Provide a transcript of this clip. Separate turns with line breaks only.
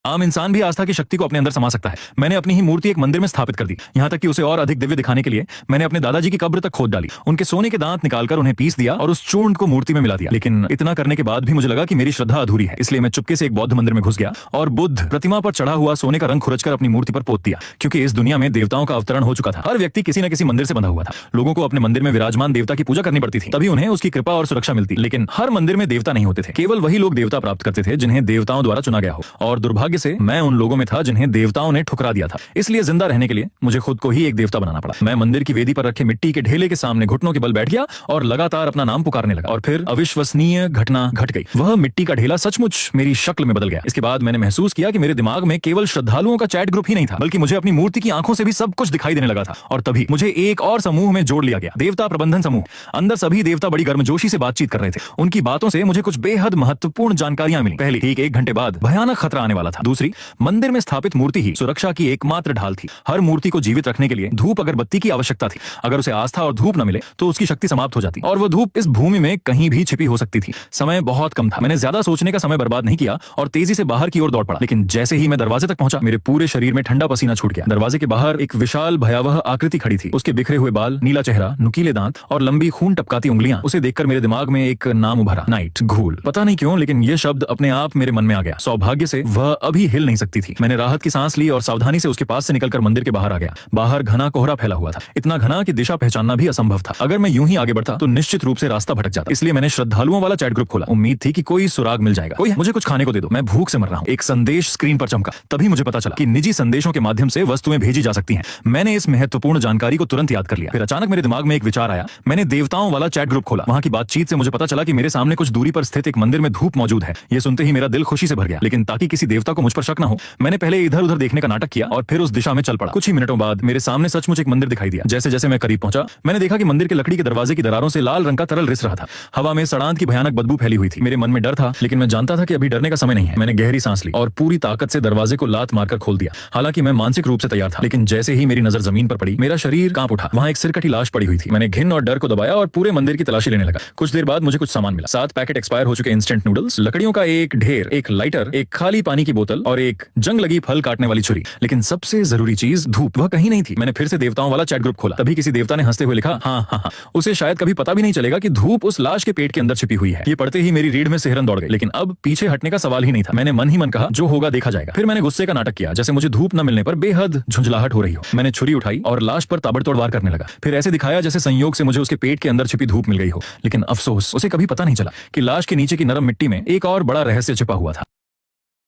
आम इंसान भी आस्था की शक्ति को अपने अंदर समा सकता है। मैंने अपनी ही मूर्ति एक मंदिर में स्थापित कर दी, यहाँ तक कि उसे और अधिक दिव्य दिखाने के लिए मैंने अपने दादाजी की कब्र तक खोद डाली, उनके सोने के दांत निकालकर उन्हें पीस दिया और उस चूर्ण को मूर्ति में मिला दिया। लेकिन इतना करने के बाद भी मुझे लगा कि मेरी श्रद्धा अधूरी है, इसलिए मैं चुपके से एक बौद्ध मंदिर में घुस गया और बुद्ध प्रतिमा पर चढ़ा हुआ सोने का रंग खुरचकर अपनी मूर्ति पर पोत दिया, क्योंकि इस दुनिया में देवताओं का अवतरण हो चुका था। हर व्यक्ति किसी न किसी मंदिर से बंधा हुआ था। लोगों को अपने मंदिर में विराजमान देवता की पूजा करनी पड़ती थी, तभी उन्हें उसकी कृपा और सुरक्षा मिलती। लेकिन हर मंदिर में देवता नहीं होते थे, केवल वही लोग देवता प्राप्त करते थे जिन्हें देवताओं द्वारा चुना गया हो। और दुर्भाग्य से मैं उन लोगों में था जिन्हें देवताओं ने ठुकरा दिया था। इसलिए जिंदा रहने के लिए मुझे खुद को ही एक देवता बनाना पड़ा। मैं मंदिर की वेदी पर रखे मिट्टी के ढेले के सामने घुटनों के बल बैठ गया और लगातार अपना नाम पुकारने लगा। और फिर अविश्वसनीय घटना घट गई। वह मिट्टी का ढेला सचमुच मेरी शक्ल में बदल गया। इसके बाद मैंने महसूस किया कि मेरे दिमाग में केवल श्रद्धालुओं का चैट ग्रुप ही नहीं था, बल्कि मुझे अपनी मूर्ति की आंखों से भी सब कुछ दिखाई देने लगा था। और तभी मुझे एक और समूह में जोड़ लिया गया, देवता प्रबंधन समूह। अंदर सभी देवता बड़ी गर्मजोशी से बातचीत कर रहे थे। उनकी बातों से मुझे कुछ बेहद महत्वपूर्ण जानकारियां मिली। पहली, ठीक 1 घंटे बाद भयानक खतरा आने वाला था। दूसरी, मंदिर में स्थापित मूर्ति ही सुरक्षा की एकमात्र ढाल थी। हर मूर्ति को जीवित रखने के लिए धूप अगरबत्ती की आवश्यकता थी। अगर उसे आस्था और धूप न मिले तो उसकी शक्ति समाप्त हो जाती, और वो धूप इस भूमि में कहीं भी छिपी हो सकती थी। समय बहुत कम था। मैंने ज्यादा सोचने का समय बर्बाद नहीं किया और तेजी से बाहर की ओर दौड़ पड़ा। लेकिन जैसे ही मैं दरवाजे तक पहुंचा, मेरे पूरे शरीर में ठंडा पसीना छूट गया। दरवाजे के बाहर एक विशाल भयावह आकृति खड़ी थी। उसके बिखरे हुए बाल, नीला चेहरा, नुकीले दांत और लंबी खून टपकाती उंगलियां। उसे देखकर मेरे दिमाग में एक नाम उभरा, नाइट, घूल। पता नहीं क्यों, लेकिन यह शब्द अपने आप मेरे मन में आ गया। सौभाग्य से वह अभी हिल नहीं सकती थी। मैंने राहत की सांस ली और सावधानी से उसके पास से निकलकर मंदिर के बाहर आ गया। बाहर घना कोहरा फैला हुआ था, इतना घना कि दिशा पहचानना भी असंभव था। अगर मैं यूं ही आगे बढ़ता तो निश्चित रूप से रास्ता भटक जाता। इसलिए मैंने श्रद्धालुओं वाला चैट ग्रुप खोला। उम्मीद थी कि कोई सुराग मिल जाएगा। कोई मुझे कुछ खाने को दे दो, मैं भूख से मर रहा हूं। एक संदेश स्क्रीन पर चमका। तभी मुझे पता चला कि निजी संदेशों के माध्यम से वस्तुएं भेजी जा सकती हैं। मैंने इस महत्वपूर्ण जानकारी को तुरंत याद कर लिया। फिर अचानक मेरे दिमाग में एक विचार आया। मैंने देवताओं वाला चैट ग्रुप खोला। वहां की बातचीत से मुझे पता चला कि मेरे सामने कुछ दूरी पर स्थित एक मंदिर में धूप मौजूद है। यह सुनते ही मेरा दिल खुशी से भर गया। लेकिन ताकि किसी देवता को मुझ पर शक न हो, मैंने पहले इधर उधर देखने का नाटक किया और फिर उस दिशा में चल पड़ा। कुछ ही मिनटों बाद मेरे सामने सचमुच एक मंदिर दिखाई दिया। जैसे जैसे मैं करीब पहुंचा, मैंने देखा कि मंदिर के लकड़ी के दरवाजे की दरारों से लाल रंग का तरल रिस रहा था। हवा में सड़ांत की भयानक बदबू फैली हुई थी। मेरे मन में डर था, लेकिन मैं जानता था कि अभी डरने का समय नहीं है। मैंने गहरी सांस ली और पूरी ताकत से दरवाजे को लात मारकर खोल दिया। हालांकि मैं मानसिक रूप से तैयार था, लेकिन जैसे ही मेरी नजर जमीन पर पड़ी, मेरा शरीर कांप उठा। वहां एक सिरकटी लाश पड़ी हुई थी। मैंने घिन और डर को दबाया और पूरे मंदिर की तलाशी लेने लगा। कुछ देर बाद मुझे कुछ सामान मिला। 7 पैकेट एक्सपायर हो चुके इंस्टेंट नूडल्स, लकड़ियों का एक ढेर, एक लाइटर, एक खाली पानी की बोतल और एक जंग लगी फल काटने वाली छुरी। लेकिन सबसे जरूरी चीज, धूप, वह कहीं नहीं थी। मैंने फिर से देवताओं वाला चैट ग्रुप खोला। तभी किसी देवता ने हंसते हुए लिखा, हाँ हाँ हाँ, उसे शायद कभी पता भी नहीं चलेगा कि धूप उस लाश के पेट के अंदर छिपी हुई है। ये पढ़ते ही मेरी रीढ़ में सिहरन दौड़ गई। लेकिन अब पीछे हटने का सवाल ही नहीं था। मैंने मन ही मन कहा, जो होगा देखा जाएगा। फिर मैंने गुस्से का नाटक किया, जैसे मुझे धूप न मिलने पर बेहद झुंझलाहट हो रही हो। मैंने छुरी उठाई और लाश पर ताबड़तोड़ वार करने लगा। फिर ऐसे दिखाया जैसे संयोग से मुझे उसके पेट के अंदर छिपी धूप मिल गई हो। लेकिन अफसोस, उसे कभी पता नहीं चला कि लाश के नीचे की नरम मिट्टी में एक और बड़ा रहस्य छिपा हुआ था।